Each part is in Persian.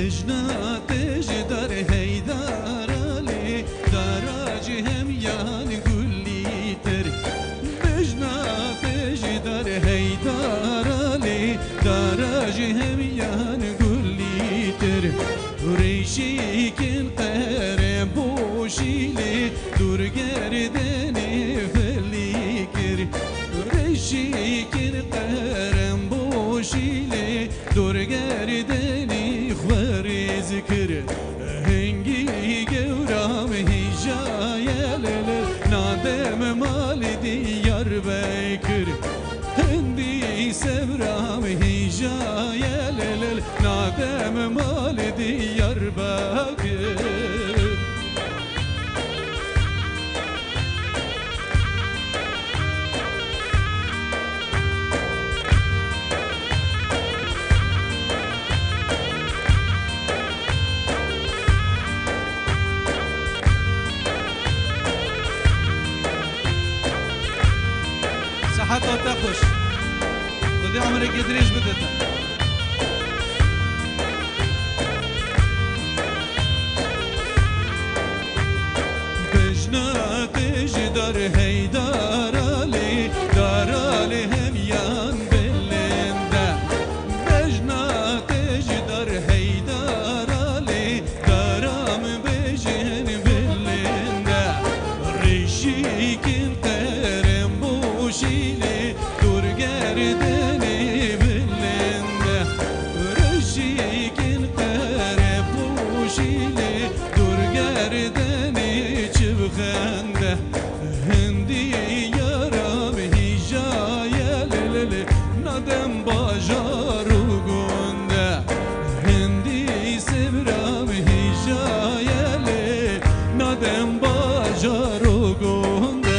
بجناتش در هیدار علی دراج هم یان گلی تر بجناتش در هیدار علی دراج هم یان گلی تر ریشی کن قرم بوشیلی دور گردنی فلی کر ریشی کن قرم بوشیلی دور گردنی خوری ذکر هنگی گورام هیجای لل نادم مال دیار بکر هندی سبرام هیجای لل نادم مال دیار بکر حتى تخش ودي عمرك يدريش بدتها بجناتش در هیدار علی دار علی هم یان بلنده بجناتش در هیدار علی دارم بجن بلنده ریشی کن قرم بوشیلی دور گردنی بلنده ریشی کن قرم بوشیلی دور گردنی چبخنده هندی یارم هیجای للل ندم باجارو گنده هندی سبرم هیجای لل ندم باجارو گنده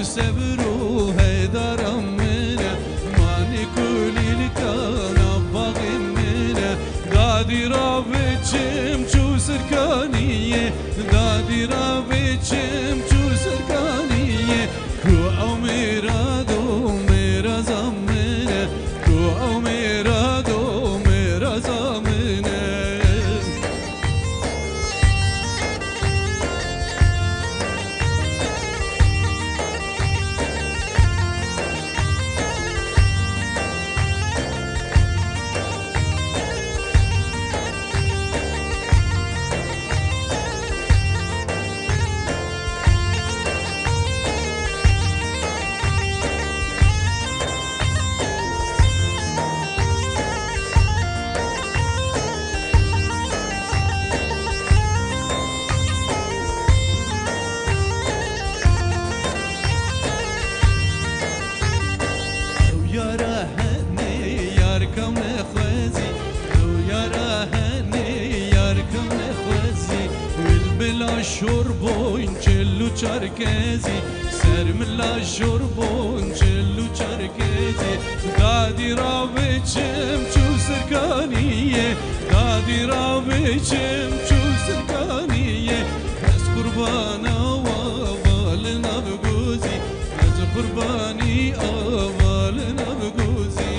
سبرو هيدرم منه ماني كولي لكانا باغي منه دادي رابطشم شو سركانية دادي رابطشم شو سركانية كو او ميرادو ميرازا منه كو او ميرادو ميرازا منه بلا شربون چلو چرکزی سر ملا شربون چلو چرکزی دادی را بچم چو سرکانیه دادی را بچم چو سرکانیه از قربان آوال نبگوزی از قربانی آوال نبگوزی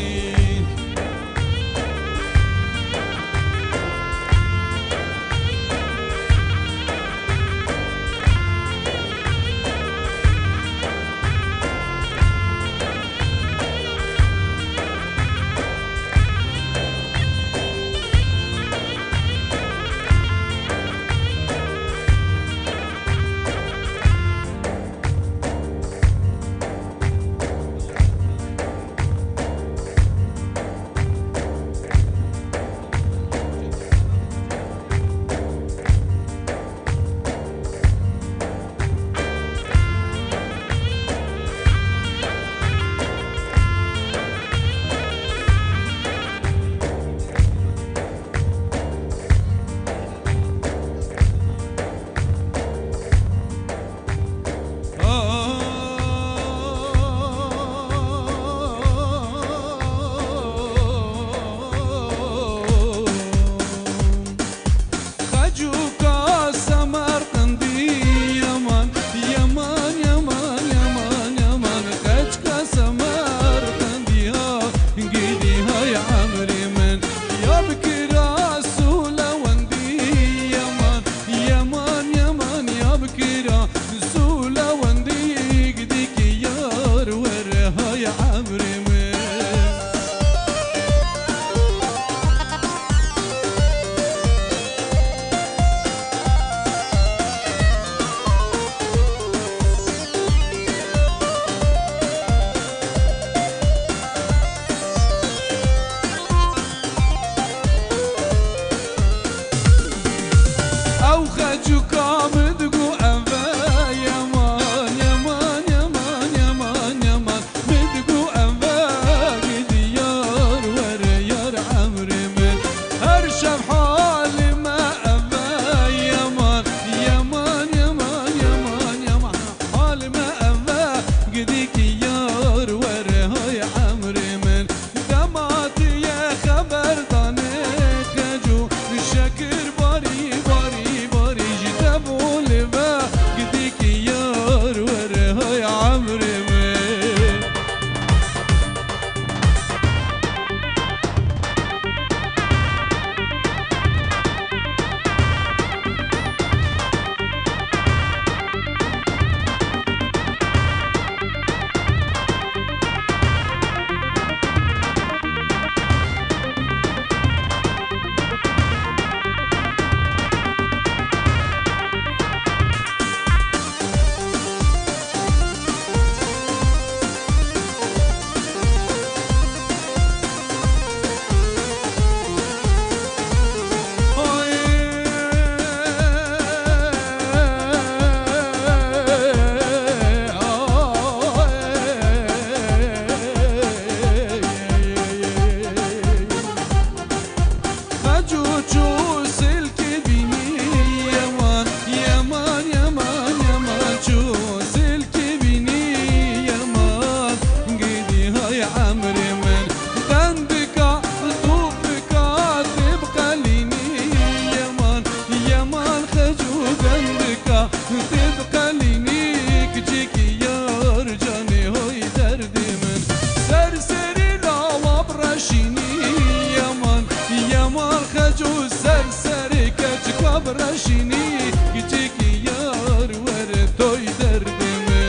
رشینی گیتی یار ور توی دردمه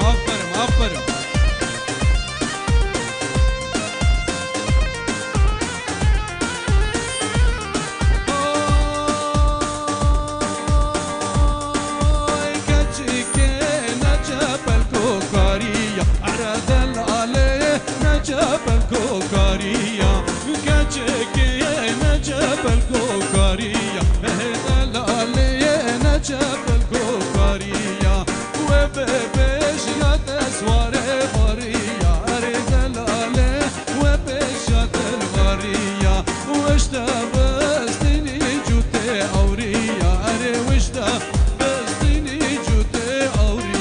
آفرین نجاب الكوكارية كاتشكي نجاب الكوكارية هدلالي نجاب الكوكارية وببش يا تسواري غرية هدلالي وبش يا الغرية وشتا بستني جوتي أورية وشتا بستني جوتي أورية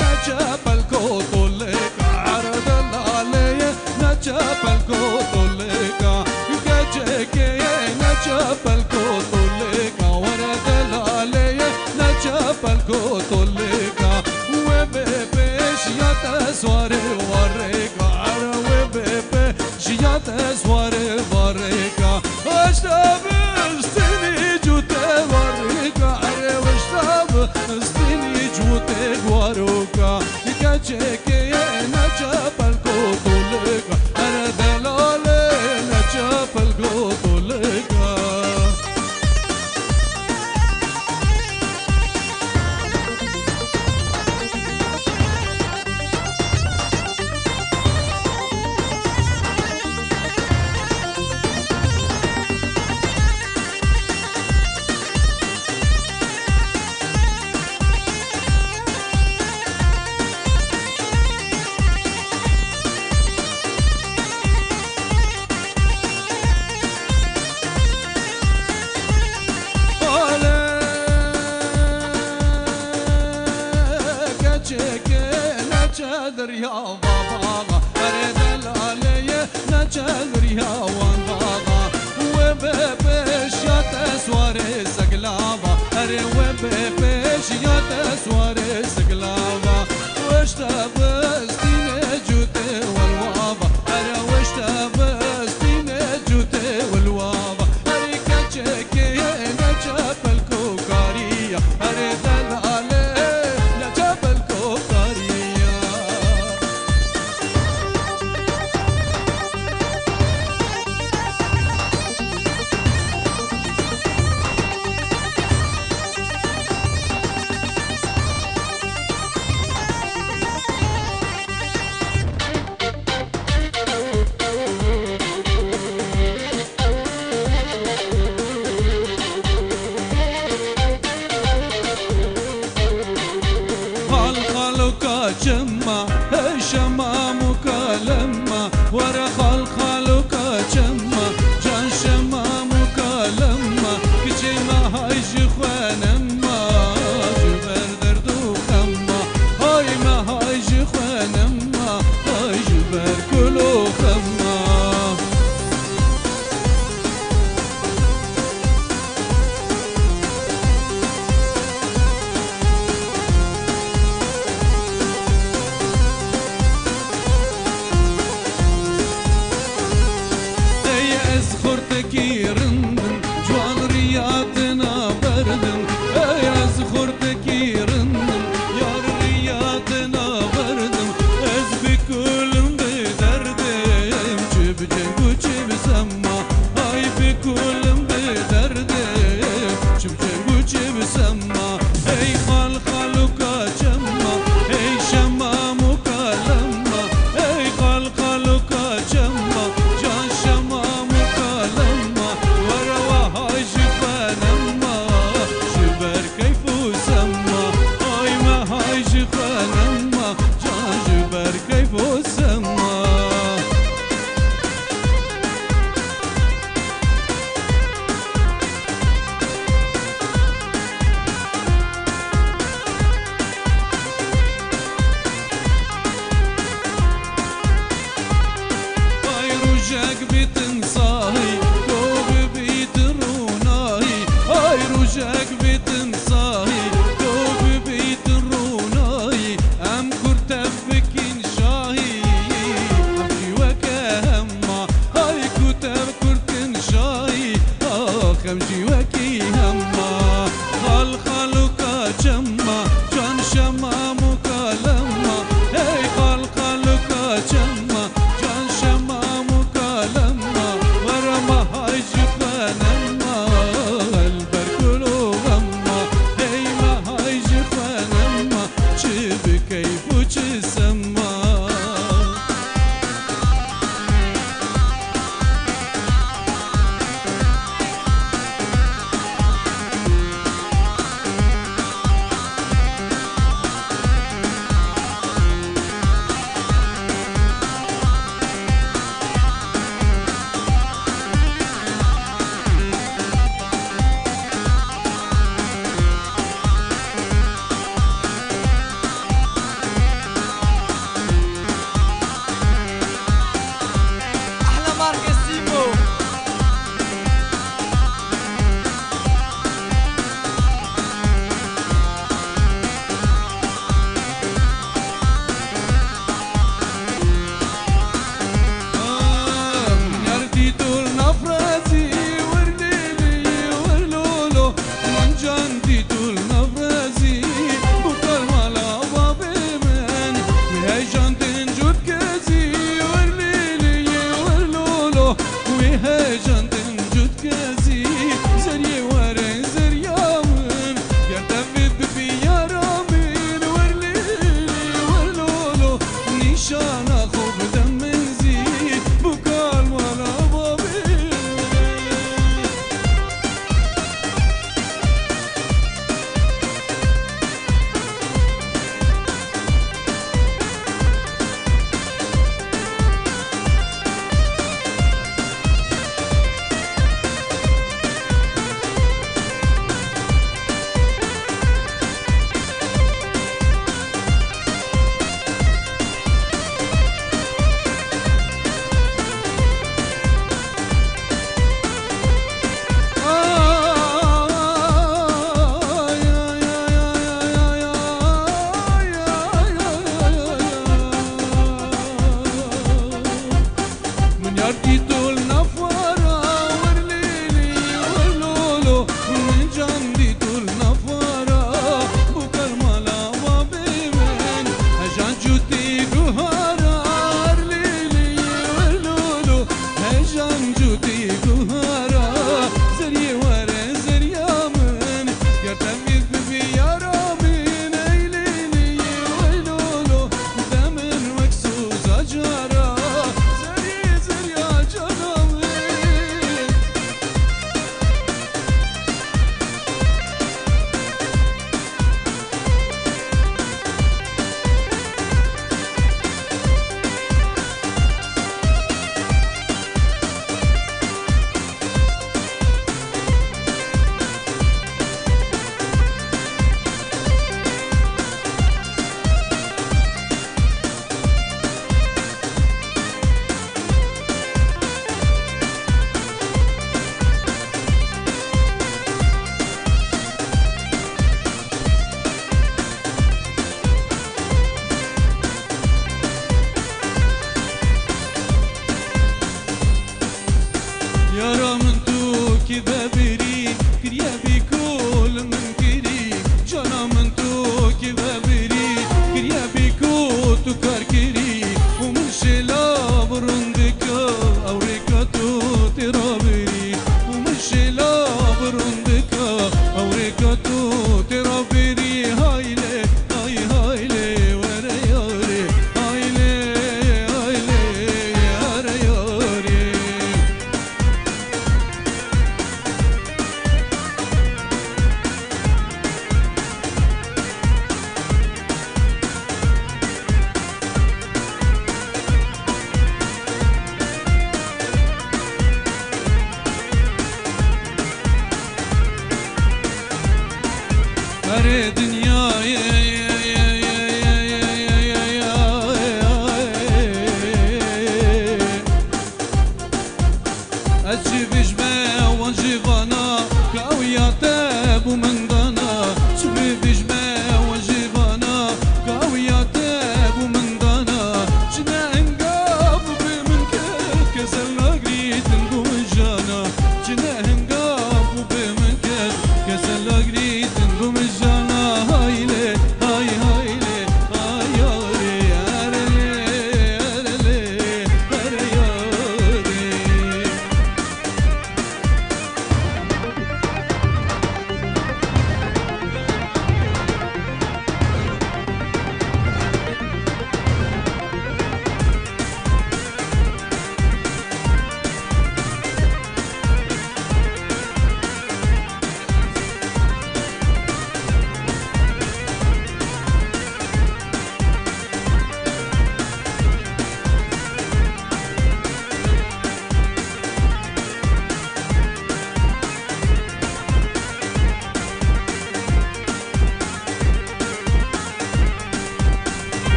نجاب الكوتوليك عرض علي نجاب الكوتوليك كجيكي نجاب الكوتوليك ورد علي نجاب الكوتوليك وبيبيش يا تسواري وريك وبيبيش يا تسواري وريك اشتاب استني جوتي وريك واشتاب استني جوتي وريك كجيكي نجاب الكوتوليك انا دلالي نجاب الكوتوليك نجادر يا بابا أريد العلي نجادر يا وانبابا وببش يا تسواري سقلابا أري وببش يا تسواري سقلابا واشتبستين جوتي والوابا أري واشتبستين جوتي والوابا أري كجيكي نجاب الكوكارية أريد العلي نجاب الكوكارية جمع شمامك لما ورا خلخلك جمع جان شمامك لما كجي ما هايج خوانما جبر دردو خما هاي ما هايج خوانما هاي جبر كلو خما رندم جوان رياضنا بردم از خورتکی رندم یار رياضنا بردم از بكلم بدردم چه بجنگ و چه بسما ای بكلم بدردم چه بجنگ و چه روجك بتنصاهي دوب بيتروناهي هاي روجك بتنصاهي دوب بيتروناهي ام كرتبك انشاهي امشي وكهما هاي كتب كرتن شاهي امشي وكي هما خال خالك جما جان شما مكالمة هاي خال خالك جما جان شما مكالمة ورما هاي جفانما البركلو غما هاي ما هاي جفانما شب كيف وجسما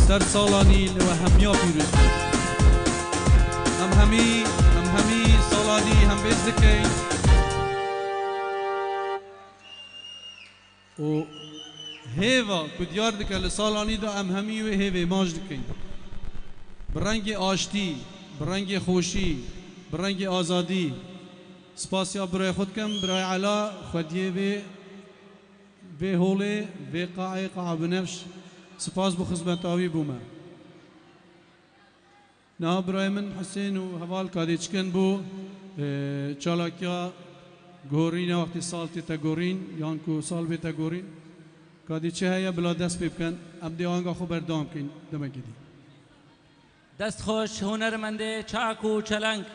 سر سالانی لو همیا پیروز هم همی سالانی هم بیز دکین و هیوا کدیار دکه لسالانی دا هم همی و هیوی ماج دکین برنگ آشتی برنگ خوشی برنگ آزادی سپاسیا برای خود کم برای علا خودیه به هوله به قاعه بنفش سپاس بو خدمت آوی بومه نه برای من حسین و حوال کادی چکن بو چالاکیا گورین وقتی سال تا گورین یان کو سال بیتا گورین کادی چه هیا بلا دست بکن ام دی آنگا خو بردام کن دمکی دی دست خوش هنرمنده چاک و چلنگ